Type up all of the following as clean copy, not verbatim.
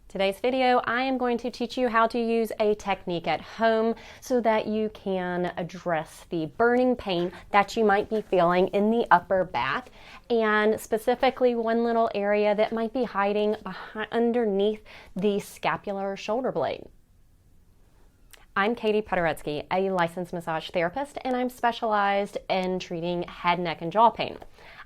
Today's video, I am going to teach you how to use a technique at home so that you can address the burning pain that you might be feeling in the upper back, and specifically one little area that might be hiding underneath the scapular shoulder blade. I'm Katie Podoretsky, a licensed massage therapist, and I'm specialized in treating head, neck, and jaw pain.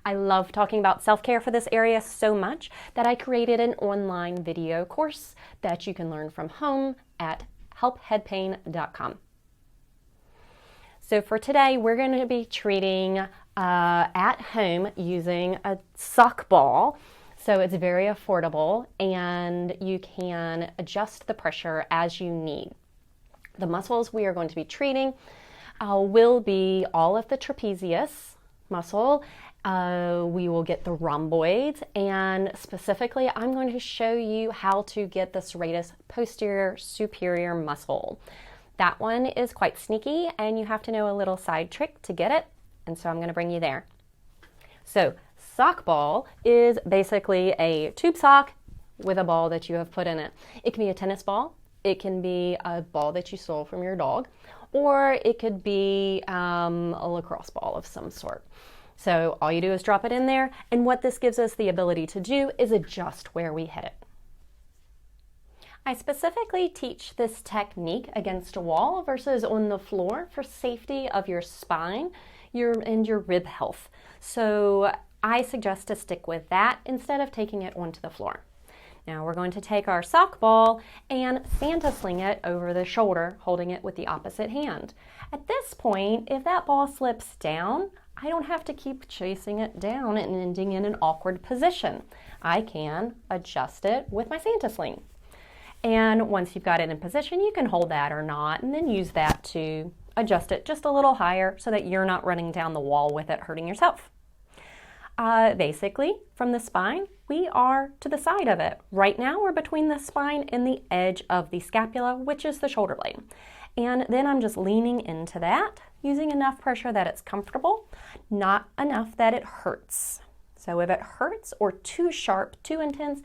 I love talking about self-care for this area so much that I created an online video course that you can learn from home at helpheadpain.com. So for today, we're going to be treating at home using a sock ball. So it's very affordable and you can adjust the pressure as you need. The muscles we are going to be treating will be all of the trapezius muscle. We will get the rhomboids, and specifically I'm going to show you how to get the serratus posterior superior muscle. That one is quite sneaky and you have to know a little side trick to get it, and so I'm going to bring you there. So sock ball is basically a tube sock with a ball that you have put in it. It can be a tennis ball, it can be a ball that you stole from your dog, or it could be a lacrosse ball of some sort. So all you do is drop it in there, and what this gives us the ability to do is adjust where we hit it. I specifically teach this technique against a wall versus on the floor for safety of your spine and your rib health. So I suggest to stick with that instead of taking it onto the floor. Now we're going to take our sock ball and Santa sling it over the shoulder, holding it with the opposite hand. At this point, if that ball slips down, I don't have to keep chasing it down and ending in an awkward position. I can adjust it with my Santa sling. And once you've got it in position, you can hold that or not, and then use that to adjust it just a little higher so that you're not running down the wall with it, hurting yourself. Basically, from the spine, we are to the side of it. Right now, we're between the spine and the edge of the scapula, which is the shoulder blade. And then I'm just leaning into that, using enough pressure that it's comfortable, not enough that it hurts. So if it hurts or too sharp, too intense,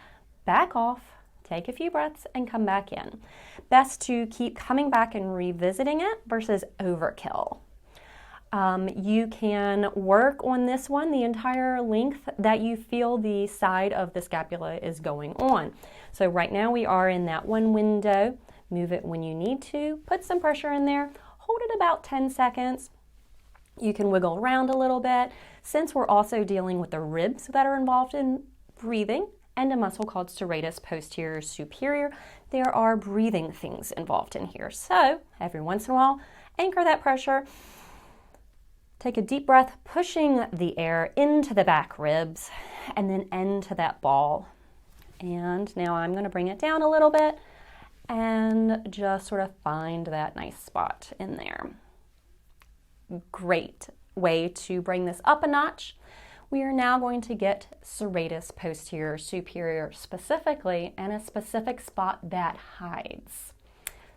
back off, take a few breaths, and come back in. Best to keep coming back and revisiting it versus overkill. You can work on this one the entire length that you feel the side of the scapula is going on. So right now we are in that one window. Move it when you need to, put some pressure in there, hold it about 10 seconds. You can wiggle around a little bit. Since we're also dealing with the ribs that are involved in breathing and a muscle called serratus posterior superior, there are breathing things involved in here. So every once in a while, anchor that pressure. Take a deep breath, pushing the air into the back ribs and then into that ball. And now I'm going to bring it down a little bit and just sort of find that nice spot in there. Great way to bring this up a notch. We are now going to get serratus posterior superior specifically, and a specific spot that hides.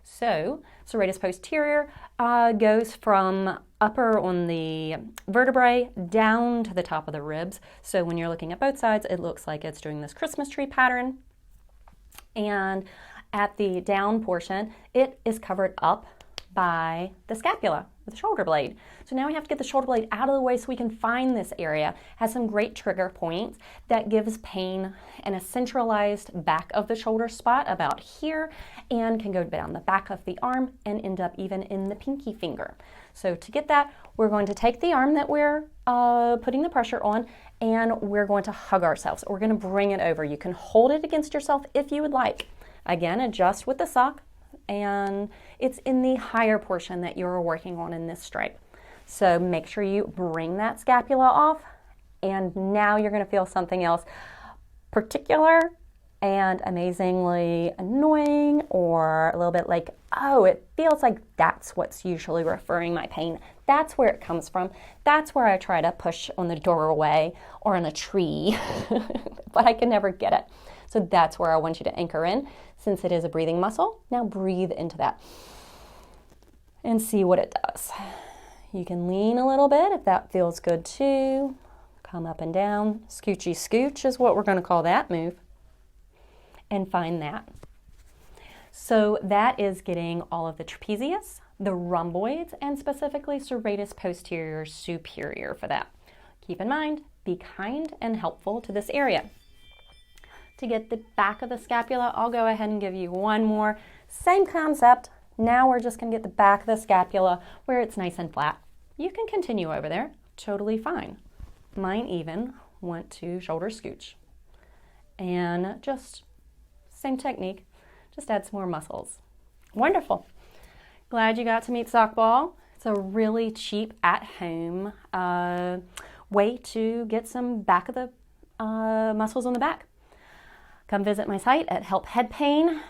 So serratus posterior goes from upper on the vertebrae down to the top of the ribs. So when you're looking at both sides, it looks like it's doing this Christmas tree pattern. And at the down portion, it is covered up by the scapula, the shoulder blade. So now we have to get the shoulder blade out of the way so we can find this area. It has some great trigger points that gives pain in a centralized back of the shoulder spot about here, and can go down the back of the arm and end up even in the pinky finger. So to get that, we're going to take the arm that we're putting the pressure on, and we're going to hug ourselves. We're going to bring it over. You can hold it against yourself if you would like. Again, adjust with the sock, and it's in the higher portion that you're working on in this stripe. So make sure you bring that scapula off, and now you're going to feel something else particular and amazingly annoying, or a little bit like, oh, it feels like that's what's usually referring my pain. That's where it comes from. That's where I try to push on the doorway or on a tree, but I can never get it. So that's where I want you to anchor in, since it is a breathing muscle. Now breathe into that and see what it does. You can lean a little bit if that feels good too. Come up and down. Scoochy scooch is what we're going to call that move. And find that. So that is getting all of the trapezius, the rhomboids, and specifically serratus posterior superior for that. Keep in mind, be kind and helpful to this area. To get the back of the scapula, I'll go ahead and give you one more. Same concept. Now we're just going to get the back of the scapula where it's nice and flat. You can continue over there, totally fine. Mine even went to shoulder scooch. And just same technique, just add some more muscles. Wonderful. Glad you got to meet sockball. It's a really cheap at-home way to get some back of the muscles on the back. Come visit my site at Help Head Pain.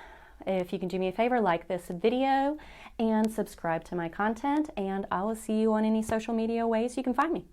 If you can do me a favor, like this video and subscribe to my content, and I will see you on any social media ways you can find me.